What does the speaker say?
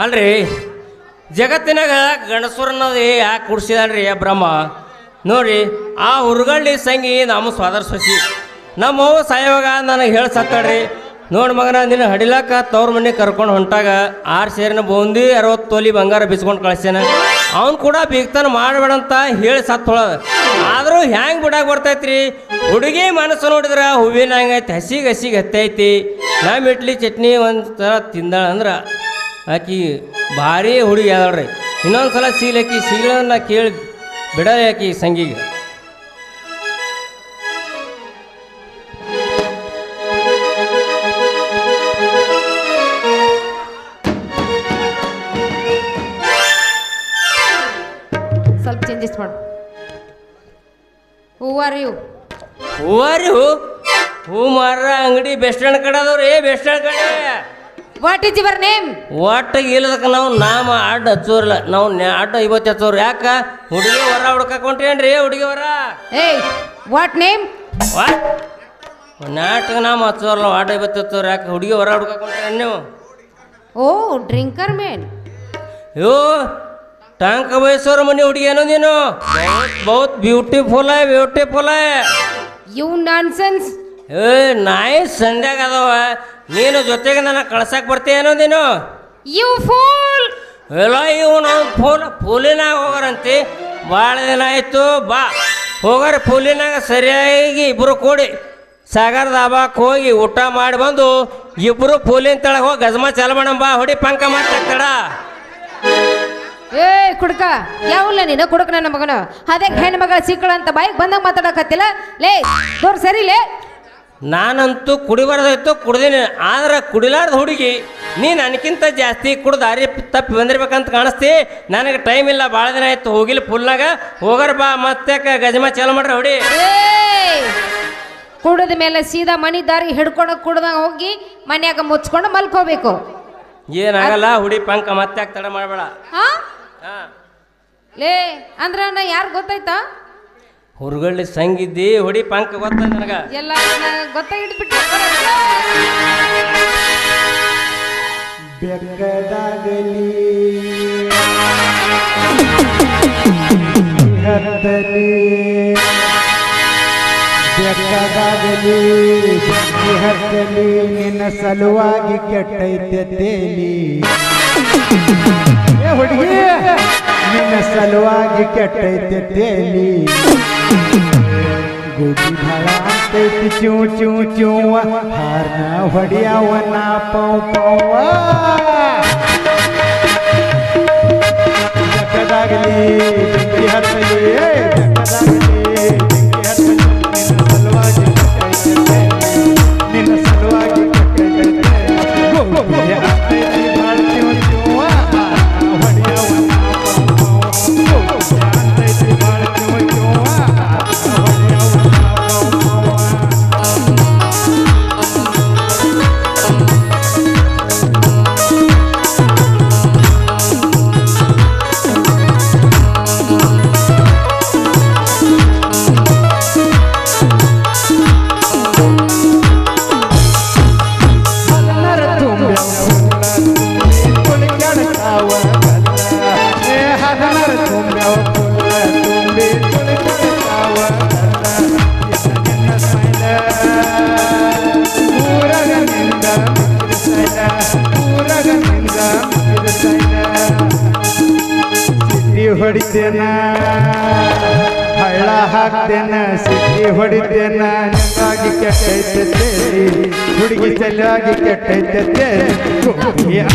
ಅಲ್ರಿ ಜಗತ್ತಿನಾಗ ಗಣಸೂರನ್ನೋದು ಯಾಕೆ ಕುಡ್ಸಿದಾನ್ರಿ ಬ್ರಹ್ಮ ನೋಡ್ರಿ ಆ ಹುರ್ಗಳ್ಳಿ ಸಂಗಿ ನಮ್ಮ ಸ್ವಾದರ್ ಸೊಸಿ ನಮ್ಮವ್ವ ಸಾಯವಾಗ ನನಗೆ ಹೇಳಿ ಸತ್ತಾಡ್ರಿ ನೋಡಿ ಮಗನ ನಿನ್ನ ಹಡಿಲಾಕ ತವ್ರ ಮನೆ ಕರ್ಕೊಂಡು ಹೊಂಟಾಗ 6 ಸೇರಿನ ಬೂಂದಿ 60 ತೊಲಿ ಬಂಗಾರ ಬಿಸ್ಕೊಂಡು ಕಳಿಸ್ಯಾನ ಅವ್ನು ಕೂಡ ಬೀಗ್ತಾನ ಮಾಡಬೇಡಂತ ಹೇಳಿ ಸತ್ತೊಳದ ಆದರೂ ಹ್ಯಾಂಗೆ ಬಿಡಾಕ ಬರ್ತೈತ್ರಿ ಹುಡುಗಿ ಮನಸ್ಸು ನೋಡಿದ್ರೆ ಹೂವಿನ ಹಂಗೈತಿ ಹಸಿಗೆ ಹತ್ತೈತಿ ನಮ್ಮ ಇಡ್ಲಿ ಚಟ್ನಿ ಒಂದು ಥರ ತಿಂದಾಳ ಅಂದ್ರೆ ಆಕಿ ಭಾರಿ ಹುಡುಗಿ ಅದಾಳ್ರಿ ಇನ್ನೊಂದು ಸಲ ಸೀಲಕ್ಕಿ ಸೀಲನ್ನ ಕೇಳಿ ಬಿಡಲ್ಲ ಆಕಿ ಸಂಗಿಗೆ ಸ್ವಲ್ಪ ಚೇಂಜಸ್ ಮಾಡು. Who are you? ಹೂ ಮಾರ ಅಂಗಡಿ ಬೆಸ್ಟರ್ನ್ ಕಡೆ ಅದಾವ್ರಿ ಬೆಸ್ಟರ್ನ್ ಕಡೆ. What is your name? ಒಟ್ಟಿಗೆ ಇಲ್ಲದಕ್ಕೆ ನಾವು ನಾಮ ಅಡ್ಡ ಹಚ್ಚೋರ್ಲ ನಾವು ಅಡ್ಡ 50 ಹಚ್ಚೋರು ಯಾಕ ಹುಡುಗಿ ಹೊರ ಹುಡ್ಕೊಂಟ್ರೇನ್ರಿ ಹುಡುಗಿ ಹೊರ ಏಯ್ ವಾಟ್ ನೇಮ್? ನಾಟಕ ನಾಮ ಹಚ್ಚೋರ್ಲ ಅಡ್ಡ 50 ಹಚ್ಚೋರು ಯಾಕೆ ಹುಡುಗಿ ಹೊರ ಹುಡ್ಕೊಂಟ್ರಿ ನೀವು? ಓ ಡ್ರಿಂಕರ್ ಮ್ಯಾನ್. ಯೋ टांक वयसर मनी हुಡುಗಿ ಏನೋ ನೀನು बहुत ब्यूटीफुल है ಯು ನಾನ್ಸೆನ್ಸ್. ಏ ನಾಯಿ ಸಂಧ್ಯಾಗ ಅದಾವ ನೀನು ಜೊತೆಗೆ ನನ್ನ ಕಳ್ಸಕ್ಕೆ ಬರ್ತೀಯೇನೋ ನೀನು? You fool. ಎಲ್ಲ ಇವು ನಾವು ಫೂಲಿನಾಗ ಹೋಗಾರಂತೆ ಭಾಳ ದಿನ ಆಯಿತು ಬಾ ಹೋಗಾರ ಫೂಲಿನಾಗ ಸರಿಯಾಗಿ ಇಬ್ಬರು ಕೂಡಿ ಸಾಗರ ದಾಬಾಕ್ ಹೋಗಿ ಊಟ ಮಾಡಿ ಬಂದು ಇಬ್ಬರು ಫೂಲಿನ ತಳಗೆ ಹೋಗಿ ಗಜಮಾ ಚಾಲು ಮಾಡೋಣ ಬಾ ಹೊಡಿ ಪಂಕ ಮಾಡ್ತಾಡ. ಏ ಕುಡ್ಕ ಯಾವಲ್ಲ ನೀನು ಕುಡ್ಕ ನನ್ನ ಮಗನ ಅದೇ ಹೆಣ್ಣು ಮಗಳ ಸಿಕ್ಕಳ ಅಂತ ಬಾಯಿಗೆ ಬಂದಾಗ ಮಾತಾಡಕತ್ತಿಲ್ಲ ಲೇ ದೂರ ಸರಿಲೇ. ನಾನಂತೂ ಕುಡಿಬಾರ್ದಾಯ್ತು ಕುಡ್ದೀನಿ ಆದ್ರೆ ಕುಡಿಲಾರ್ದ ಹುಡುಗಿ ನೀನು ನನಗಿಂತ ಜಾಸ್ತಿ ಕುಡ್ದು ದಾರಿ ತಪ್ಪಿ ಬಂದಿರ್ಬೇಕಂತ ಕಾಣಿಸ್ತಿ. ನನಗೆ ಟೈಮ್ ಇಲ್ಲ ಭಾಳ ದಿನ ಆಯ್ತು ಹೋಗಿಲ್ಲ ಫುಲ್ನಾಗ ಹೋಗಾರ ಬಾ ಮತ್ತೆ ಗಜಮಾ ಚಾಲು ಮಾಡ್ರಿ ಹೊಡಿ. ಕುಡಿದ ಮೇಲೆ ಸೀದಾ ಮನಿ ದಾರಿ ಹಿಡ್ಕೊಂಡು ಕುಡ್ದಾಗ ಹೋಗಿ ಮನ್ಯಾಗ ಮುಚ್ಕೊಂಡು ಮಲ್ಕೋಬೇಕು. ಏನಾಗಲ್ಲ ಹುಡಿ ಪಂಕ ಮತ್ತೆ ತಡ ಮಾಡಬೇಡ. ಲೇ ಅಂದ್ರ ನಾ ಯಾರು ಗೊತ್ತಾಯ್ತಾ? ಹುರ್ಗಳ್ಳಿ ಸಂಗಿದ್ದಿ ಹುಡಿ ಪಂಕ ಗೊತ್ತ ನನಗ ಎಲ್ಲ ಗೊತ್ತಾಗಿಟ್ಬಿಟ್ಟು ಬೆಕ್ಕದಾಗಲಿ ಹತ್ತಲಿ ಬೆಕ್ಕದಾಗಲಿ ಹತ್ತಲಿ ನಿನ್ನ ಸಲುವಾಗಿ ಕೆಟ್ಟೈತೆ ತೇಲಿ ಹುಡುಗಿ ನಿನ್ನ ಸಲುವಾಗಿ ಕೆಟ್ಟೈತೆ ತೇಲಿ ಗುಡಿ ಭಾಳ ಅಂತೈತಿ ಚೂ ಚೂ ಚೂವ ಹಾರ್ನ ಹೊಡಿಯವನ ಪೌ ಪೌವ ಬೆಕ್ಕದಾಗಲಿ ಬೆಂಕಿ ಹತ್ತಲಿ ಬೆಕ್ಕದಾಗಲಿ ಬೆಂಕಿ ಹತ್ತಲಿ ನಿನ್ನ ಸಲುವಾಗಿ ಕೆಟ್ಟೈತೆ ನಿನ್ನ ಸಲುವಾಗಿ ಕೆಟ್ಟೈತೆ ಗುಡಿ ಅಂತೈತಿ ಭಾಳ ಚೂ ಚೂವ ಹೊಡಿಯವನ ಅಂತೈತಿ ಭಾಳ ಚೂ ಚೂವ ಹೊಡಿತೇನ ಹಳ್ಳ ಹಾಕ್ತೇನ ಸಿಕ್ಕಿ ಹೊಡಿತೇನ ನಿಂಗಾಗಿ ಕೆಟ್ಟೈತೆ ತೇಲಿ ಹುಡುಗಿ ಚೆಲ್ಲಾಗಿ ಕೆಟ್ಟೈತೆ ತೇಲಿ ಹೊಡಿಯವನ